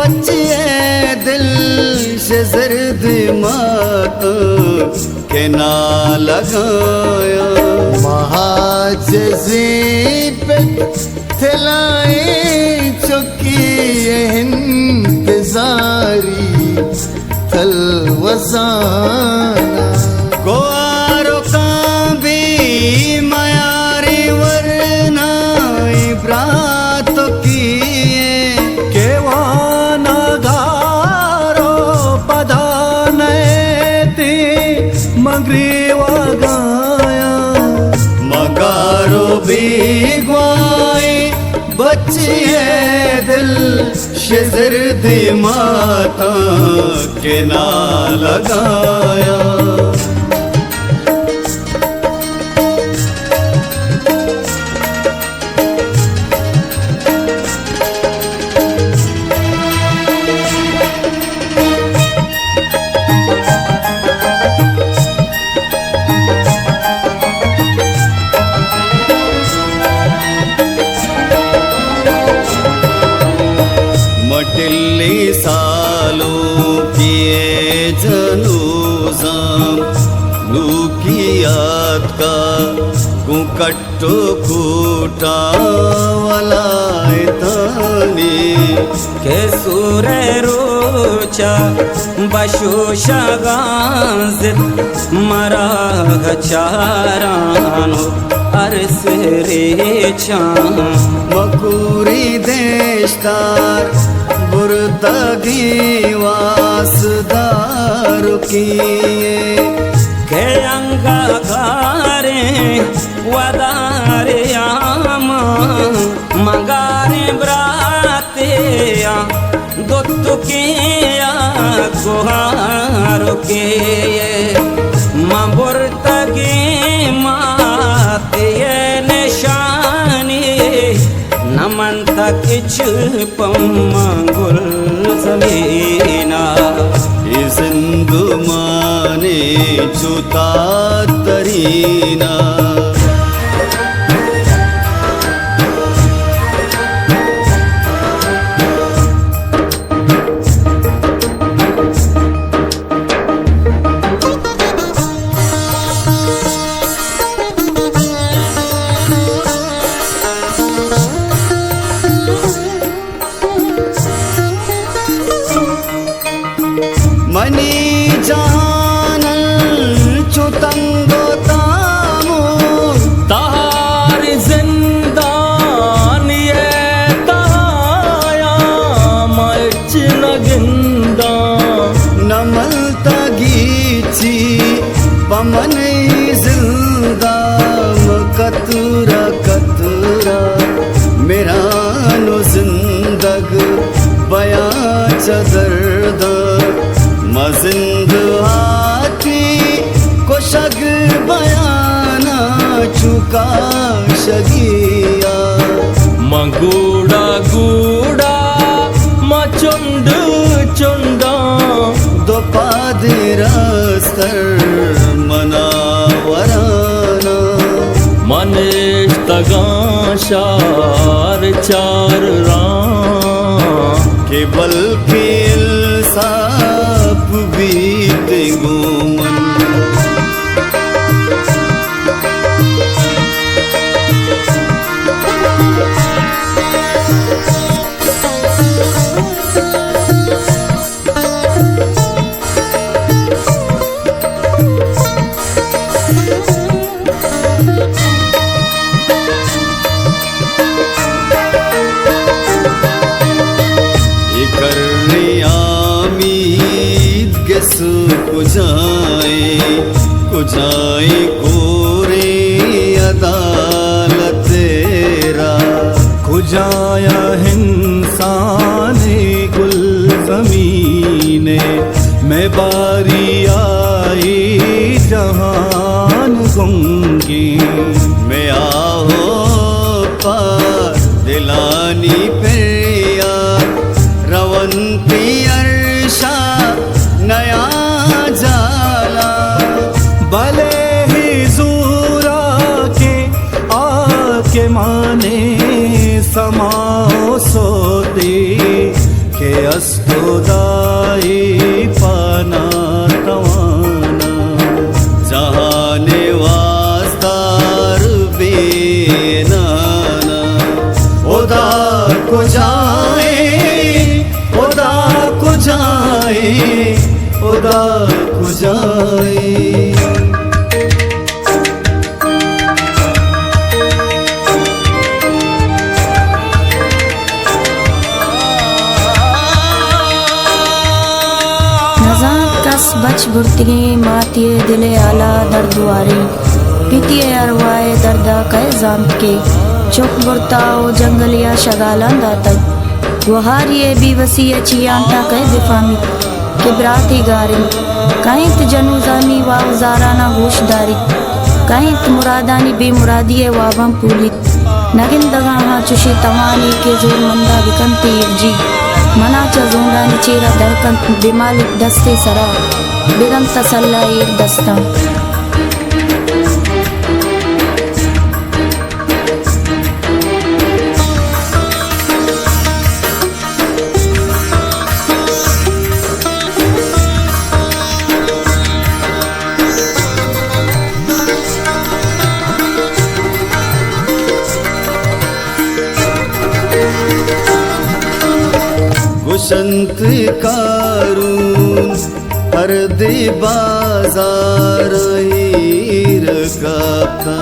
बचिए दिल से जर्द मात के ना लगाया महाजज़ी पे थिलाए चुकी इंतजारी तलवसाना गोआरो का भी मयारी वरना इब्रात किए केवाना गारो पधाने ती मगरीवा गाया मगारो भी ग्वाई बचिए दिल शजर्द माता के ना लगाया मटिल्ली सालों किए जनूज़ाम लूकी याद का कुकट्टो कूटा वलाए तानी के सूरे रोचा बशोशा गाज़िब मरा गचारानो अर्स रेचान मकूरी देशदार बुरदगी वासदार किए के अंगा गारे वदारे आमा मगारे ब्राते दोत्तु के गुहारो के मबुरतगी माते निशानी नमन तक पम्मगुल ज़मीना जिंदु माने चुता तरीना मनी जान चुतंगो तामो तार जिंदान ये ताया मच नगिंदा नमल तगीची पमन जिंदा कतरा कतरा मेरा नो जिंदग बया चदर्द मजिंद आती को शग बयाना चुका शगिया मंगूड़ा गूड़ा मचुंड चुंडा दो पादिरस्तर मनावराना मनेश तगाशार चार राम के बल के साप बीत गोमन कुजाए कोरे अदालत तेरा कुजाया हिंसाने गुल ज़मीने में बारी आई जहान गुंगी मैं आहो पार दिलानी पेया रवंती अर्शा नया जाला भले ही ज़ूरा के आके माने समाओ सोते के दस्तोदाई पाना तवाना जहाने वास्तार बेनाना खुदा को जाए खुदा को जाए खुदा को जाए। बच बुर्तिगे मातिए दिले आला दर्दुआरे पीतिए अरवाए दर्दा कह जामत के चुप बुरताओ जंगलिया शगालांदा तक गुहारिए भी वसीए चियांटा कह दिफामी किबराती गारे कहीं त जनूजानी वावजाराना होशदारी कहीं त मुरादानी बेमुरादिए वाबम पूलित नगिन दगा हाँ चुशी तवानी के जोर मंदा विकंती जी मना चजूंगा निचेरा दरकन बिमालिक दस्ते सरा बिगम तसल्ला एक दस्ता। गुशंत कारून पर्दे बाजार हीर कापता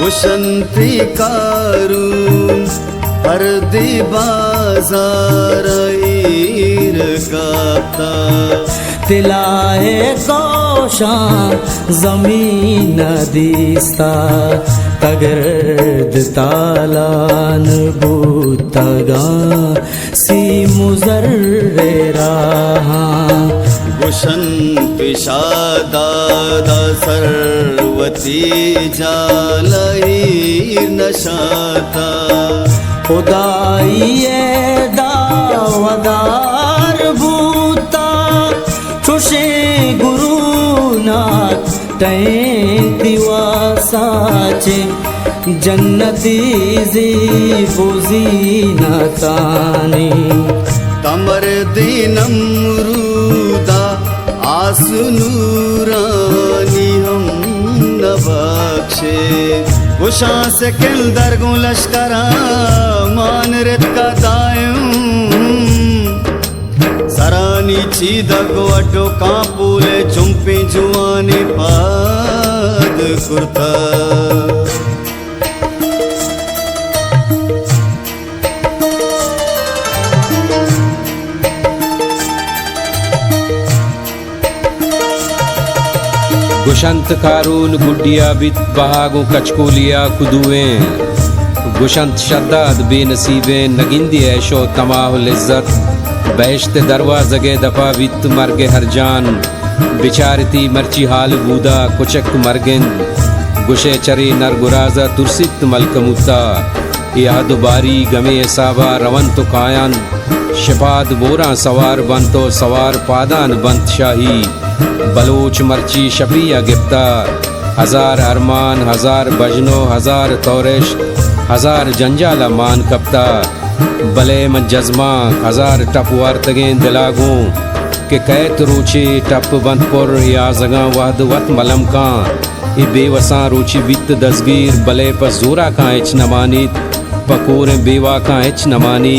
गुशंत कारून पर्दे बाजार हीर कापता तिलाए गोशा जमीन दिस्ता तगर्द तालान बूतगा सी मुजर्रे रहा गुशन पिशादादा सरवती जालहीर नशाता खुदाइए दावदार बूता चुशे गुरुनाथ टैंक दिवासाचे जन्नती जीबुजीनतानी कमर दिनम रूदा आसनूरानी हम नबक्षे गुशा से किल दरगु लश्करा मान रित का दायूं सरानी चीदगो अटो कापूले चुंपी जुआनी पाद कुर्ता गुशंत कारून गुड्डिया बित बहागों कचकोलिया कुदुएं गुशंत शद्दाद बेनसीबें नगिंदी ऐशो तमाहुल इज्जत बहिश्त दरवाज़गे दफा वित मर्गे हर जान बिचारती मर्ची हाल बूदा कुचक मर्गिन गुशे चरे नर गुराजा तुरसित मलकमुता याद बारी गमे साबा रवन तो कायन शिपाद बोरा सवार बंतो सवार पादान बंत शाही बलोच मर्ची शफिया गिफ्तार हजार अरमान हजार बजनो हजार तौरिश हजार जंजाला मान कप्ता बले मन जज्मा हजार टप वार्तगें दिलागों के कैत रोचे टप बंदपुर या जगह वाद वत मलम का ये बेवसा रोची वित्त दसगीर बले पर जोरा का एच नमानित पकोर बेवा का एच नमानी